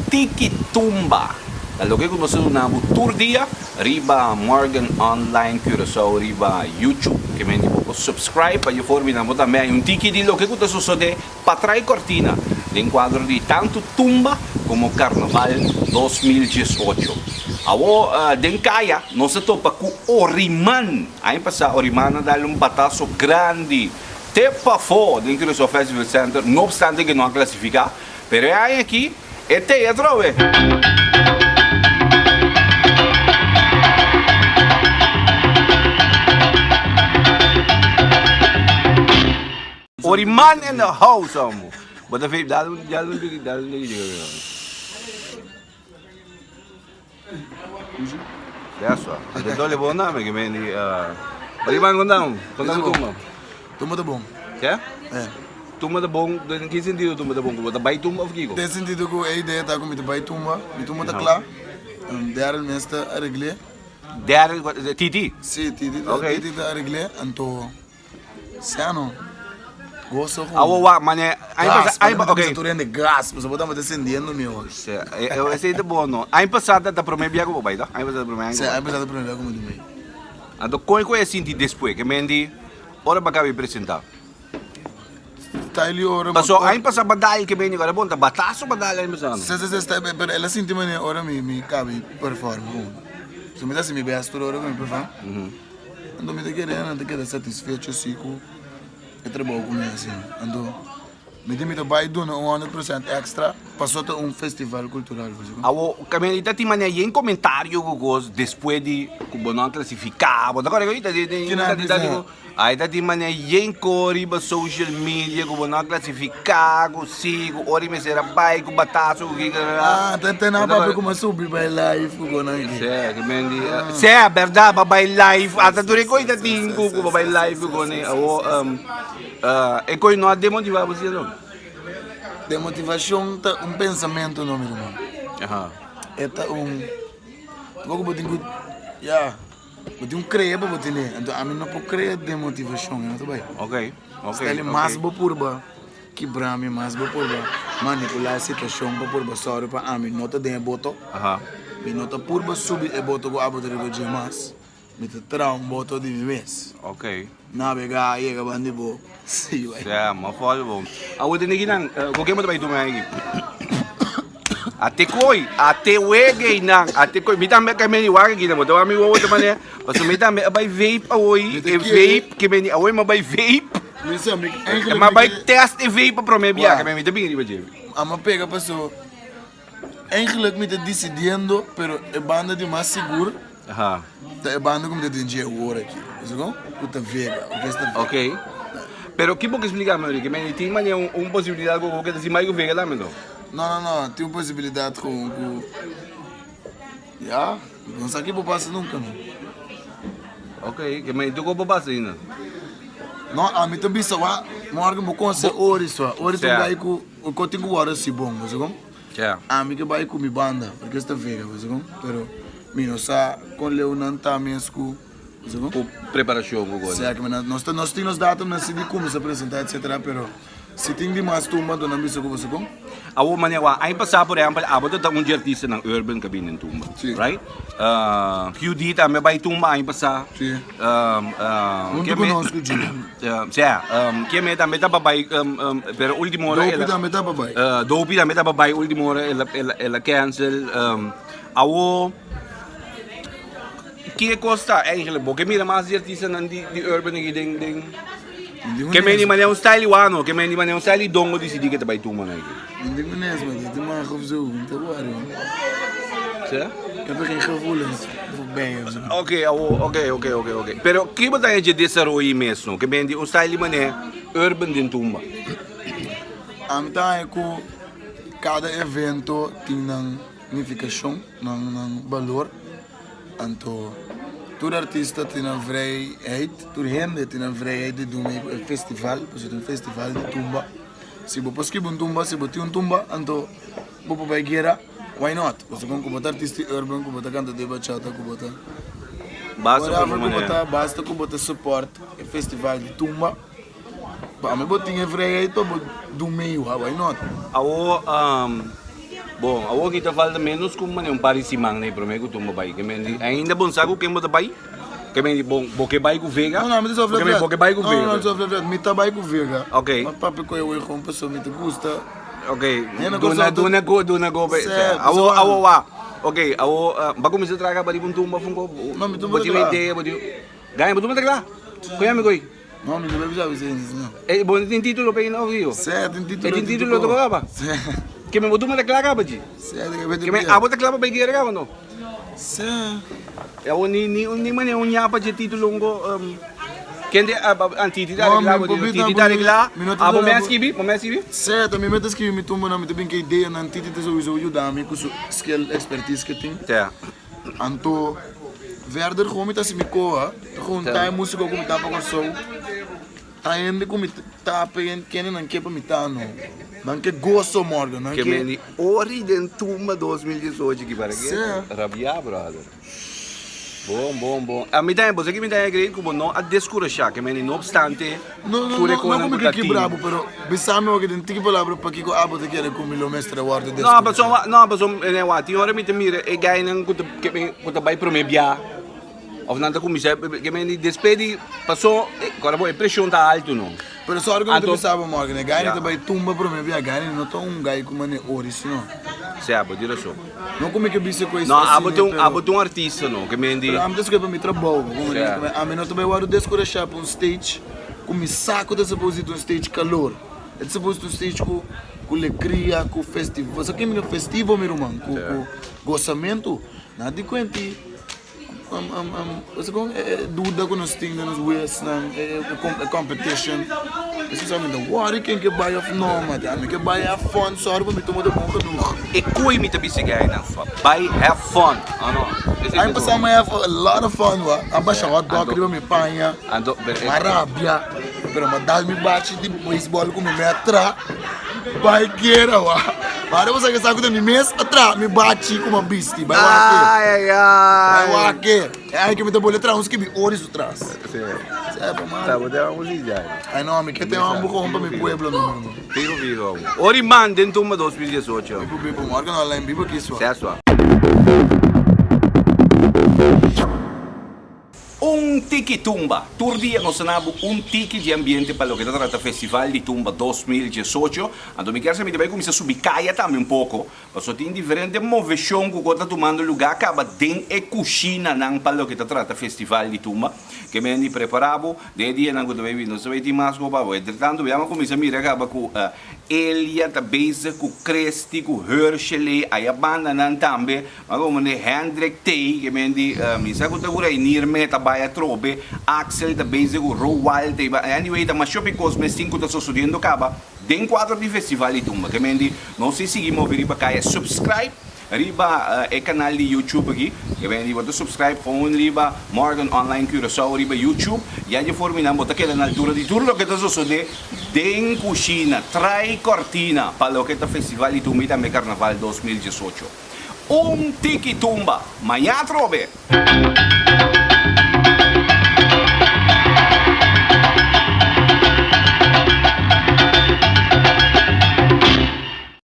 Tiki Tumba. Lo que conocido na tour dia, riba Morgan Online Curaçao, riba YouTube, que me po subscribe para eu formi na também um tiki di lo que conta sucede patrai cortina, de enquadro de tanto Tumba como Carnaval 2018. Awo denkaya, não se topa com Oriman. Aí passa Oriman dá um batazo grande. Tepa fo dentro do Festival Center, não obstante que não classifica, pero aí aqui é teatro, velho. Oriman in the house, amo. But the vape, dalo. Ya só. De dole bom nome que me di. Oriman condão. Condão tumba. Tumba tá bom. Quer? É. Tumba tá bom. Em que sentido tumba tá bom? Como tá bai tumba ou kiko? Tem sentido que a ideia tá com me bai tumba. Mi tumba tá claro. Daryl mestre a regle. Daryl Titi. Sim, Titi. Okay. Titi tá a regle. Anto. Sano. Gosto com. Awa, mané. Aí okay. Tu rende gas, mas botar descendendo meu. Eu sei de bom não. Aí passada da primeira viagem com o pai, tá? Aí passada da primeira. Sim, aí passada da primeira como do meio. Ando como é assim depois que mendi ora para cabe apresentar. Tá ali ora. Passou aí passa badal que mendi agora bom, tá bataço badal aí passando. Se está pero ela sente mane ora me cabe perform. Se me dá se me beastro ora me perform. Ando me te querendo satisfeito sico. Eu trabalho com ele assim, ando me demito vai do 100% extra, passou a festival cultural, awo kami ita ti man yung comentário gugos depois de kubo não classificar, bo agora ita aí ita ti man yung cori ba social media kubo não classificar, go sigo, ori me será bai ku bataso tenta na papo como subir by live go na aqui. Que mendi. É verdade, babai live, ata dure ko ita ti ku babai live go ni awo e coi não demotiva você não. Demotivação tá pensamento não meu irmão. É vou botar criar para botar né. Então a mim não pode criar demotivação, não tá bem? Ok. Ele mais bopurba que brame mais bopurba manipular a situação bopurba só para a mim nota de boto. Me nota purba subir e boto go abo de mais. Me terá boto de mês. Ok. Navegar aí que bandi bo. Sim, vai. É, mas foi bom. A outra ninguém não, qualquer muito bem tu me aí. Até wege nang, até coi, mitam me kami ni wage gina mo, tawa mi wo taman ya. Paso mitam me abay vape awoy, vape kami ni awoy mabay vape. Mabay test e vape pro me biya kami mitam bingin ba jefe. Ama pega paso. Eigenlijk me decidindo, pero é banda de mais seguro. É banda como de dinheiro agora aqui. Entendeu? Puta vega, ok. Pero que pouco explicar, meu que me tem mania possibilidade com que se mais que vega lá, meu. Não, tem possibilidade com já, não sei que passa nunca, não. Ok, que me tu como passa ainda. Não, a mim também só vai, morgen vou conhecer hoje só vai com o que tenho agora se bom, você como? A mim que vai com minha banda, porque está vega, você como? Pero mim não sabe com Leonanta mesmo. Preparação agora. Certo, nós temos datas na CD como se apresentar, etc. Pero se tem demais tumba, dona missa com você com? Awo manewa, aí passar por exemplo, abot ta artista ng urban cabine tumba, right? QD ta may bay tumba aí passar. Sim. Que me conosco de. Que me também tá babay pero último hora ela. Dopi também tá babay último hora ela cancel awo que custa eigenlijk bo, que mira mais artista de urban ding. Que me ni man style wano, que me ni man style dongo di sidi que tá bay tuma na aqui. Hindi ko nes man, hindi mo ako zo, hindi ko ano. Certo? Eu peguei gevoelens bem. Ok. Pero que ba tayo de desarrollo mesmo? Que me di style man urban din tumba. Tayo ko cada evento tem significação, ng valor. Anto todo artista tem a vrijheid, todo gente tem a vrijheid de doen een festival, dus een festival de tumba. Se você posquei tumba, se você tem tumba, anto você vai guerra, why not? Você com como artista urban, como canta de bachata, como basta como support o festival de tumba. Ba me botinha vrijheid to do meio, why not? Awo Bom, a outra kita falta menos como um parisimang na promego tumba bai. Que mendi ainda bom saco que mo da bai. Que mendi bom, porque bai com vega. Não, mas isso é verdade. Porque bai com vega. Não, isso é verdade. Me tá bem com vega. Ok. Mas papi com eu com pessoa me te gusta. Ok. Duna go. Certo, Awo. Ok, awo bago mi sa traga bari bung tumba fung ko. Não, me tumba Boti tá ideia, boti. Ganha mo tumba tagla. Kuya mi koy. Não, me deve já dizer isso, não. Eh, bom tem título pa ina audio. Certo, tem título. Tem título to ba? Certo. Que me mo tumba tagla ka ba ji? Certo, que vai Que me abo tagla pa ba gira ka no? Certo. Awo ni man yung nya pa ji título ngo kende antiti da Não, regla me boti. pobita, Titi da regla. minuto Abo da- me askibi, mo me askibi. Certo, me metes que me tumba na me te bem que ideia na titi te sowieso ajudar me com su skill expertise que tem. Ja. Anto verder gewoon met als ik koa, gewoon taai música como tapa com som. Ainda como tapa en kennen en kepa mitano. Dan que gosto morgen, dan Que que meni ori den tumba 2018 que para que Sim. rabia brother. Bom. A mim também, você que me dá acredito como não a descurachar, que meni não obstante, não como que aqui brabo, pero bisame o que den tiki palavra para que ko abo te quer como lo mestre guarda desse. não, mas né, wa, tinha hora me te mira e gai nang que vai pro mebia. Of nanta como isso, que meni despedi passou, agora boa, pressão tá alto não. Pero só argumento Anto- bisame morgen, né? Gai Ja. te vai tumba pro me via gai, não tão gai como ne oris, não. Se abo, dire so. Não como que bise com isso. Não, abo tem artista não, que meni. Am des que para me trabalho, como Sim. a mim não também guardo descorachar para um stage, com me saco de supposed um stage calor. É supposed um stage com alegria, com festival. Você quer me festival, meu irmão, com gozamento, nada de quanti. Você com dúvida com nós temos nos West, na competition. Você sabe ainda, what quem que buy of normal, me que buy of fun, só para me tomar de bom caminho. E coi me te bise gai na sua. Buy have fun. Ah não. I'm passando have a lot of fun, wa. Abaixa hot dog, riba me panha. Ando, Marabia, pero madal me bate de beisebol com me metra. Vai guerra, wa. Para você que sabe que me mês atrás me bate com uma beast, vai lá ai. vai lá que. É aí que me dá boletra uns que me horas atrás. É para Tá, mal. vou dar uma olhada. Ai não, me que tem um buco para me pueblo no mundo. Vivo. Ori man dentro uma 2018. Me pueblo morgan online bibo que isso. Certo? Un tiki tumba. Turdia nós sanabo un tiki de ambiente para o que trata Festival de Tumba 2018. Ando me quero saber também começar a subir caia também um pouco. Porque tem diferente moveção que está tomando lugar acaba dentro e cozinha não para o que trata Festival de Tumba. Que me andi preparado. De dia não gosto de não sei mais como para. Entretanto, vamos começar a mirar acaba com Elia, da Beza, com Cresti, com Herschel, aí a banda não também. Mas como de Hendrik Tay, que me andi me sabe que está por aí Nirme, Baia Trobe, Axel, da Basic, Rowald, anyway, da Shopping Cosme 5 está sucedendo acaba, den 4 de Festival de Tumba, que mendi, não se seguimos riba caia, subscribe, riba é canal de YouTube aqui, que mendi, bota subscribe, phone riba, Morgan Online Curaçao, riba YouTube, e aí formina, bota aquela na altura de tudo que está sucedendo, den cozinha, trai cortina, para o que está Festival de Tumba e também Carnaval 2018. Tiki Tumba, Manhã Trobe!